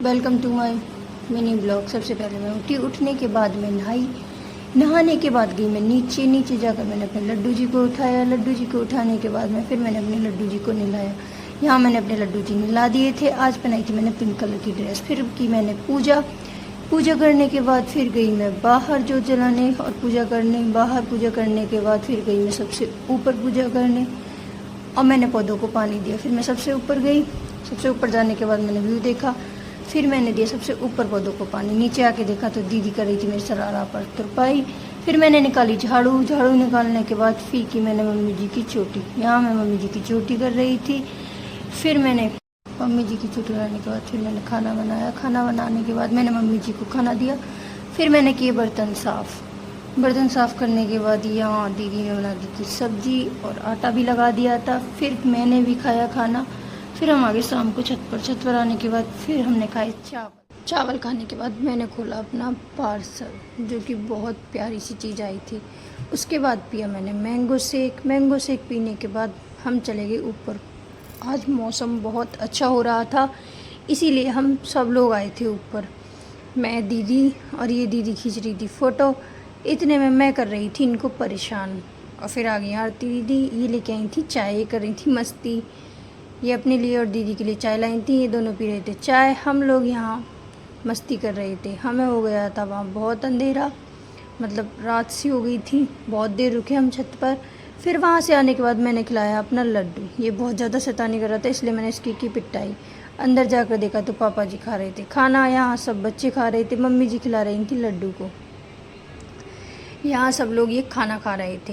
Welcome to my mini blog. सबसे पहले मैं उठने के बाद मैं नहाने के बाद गई मैं नीचे जाकर मैंने अपने लड्डू जी को उठाया। लड्डू जी को उठाने के बाद मैं फिर मैंने अपने लड्डू जी को नहलाया। यहाँ मैंने अपने लड्डू जी नहला दिए थे। आज पहनाई थी मैंने पिंक कलर की ड्रेस। फिर की मैंने पूजा करने के बाद फिर गई मैं बाहर जोत जलाने और पूजा करने। बाहर पूजा करने के बाद फिर गई मैं सबसे ऊपर पूजा करने और मैंने पौधों को पानी दिया। फिर मैं सबसे ऊपर गई। सबसे ऊपर जाने के बाद मैंने व्यू देखा। फिर मैंने दिया सबसे ऊपर पौधों को पानी। नीचे आके देखा तो दीदी कर रही थी मेरी सरारा पर तुरपाई। फिर मैंने निकाली झाड़ू निकालने के बाद फिर की मैंने मम्मी जी की चोटी। यहाँ मैं मम्मी जी की चोटी कर रही थी। फिर मैंने मम्मी जी की चोटी कराने के बाद फिर मैंने खाना बनाया। खाना बनाने के बाद मैंने मम्मी जी को खाना दिया। फिर मैंने किए बर्तन साफ़ करने के बाद यहाँ दीदी ने बना दी थी सब्जी और आटा भी लगा दिया था। फिर मैंने भी खाया खाना। फिर हम आगे शाम को छत पर आने के बाद फिर हमने खाए चावल खाने के बाद मैंने खोला अपना पार्सल, जो कि बहुत प्यारी सी चीज़ आई थी। उसके बाद पिया मैंने मैंगो शेक पीने के बाद हम चले गए ऊपर। आज मौसम बहुत अच्छा हो रहा था, इसीलिए हम सब लोग आए थे ऊपर। मैं, दीदी और ये दीदी खींच रही थी फ़ोटो। इतने में मैं कर रही थी इनको परेशान। और फिर आ गई आरती दीदी, ये लेके आई थी चाय, ये कर रही थी मस्ती। ये अपने लिए और दीदी के लिए चाय लाई थी। ये दोनों पी रहे थे चाय। हम लोग यहाँ मस्ती कर रहे थे। हमें हो गया था वहाँ बहुत अंधेरा, मतलब रात सी हो गई थी। बहुत देर रुके हम छत पर। फिर वहाँ से आने के बाद मैंने खिलाया अपना लड्डू। ये बहुत ज़्यादा शैतानी कर रहा था, इसलिए मैंने इसकी की पिटाई। अंदर जाकर देखा तो पापा जी खा रहे थे खाना। यहाँ सब बच्चे खा रहे थे। मम्मी जी खिला रही थी लड्डू को। यहाँ सब लोग ये खाना खा रहे थे।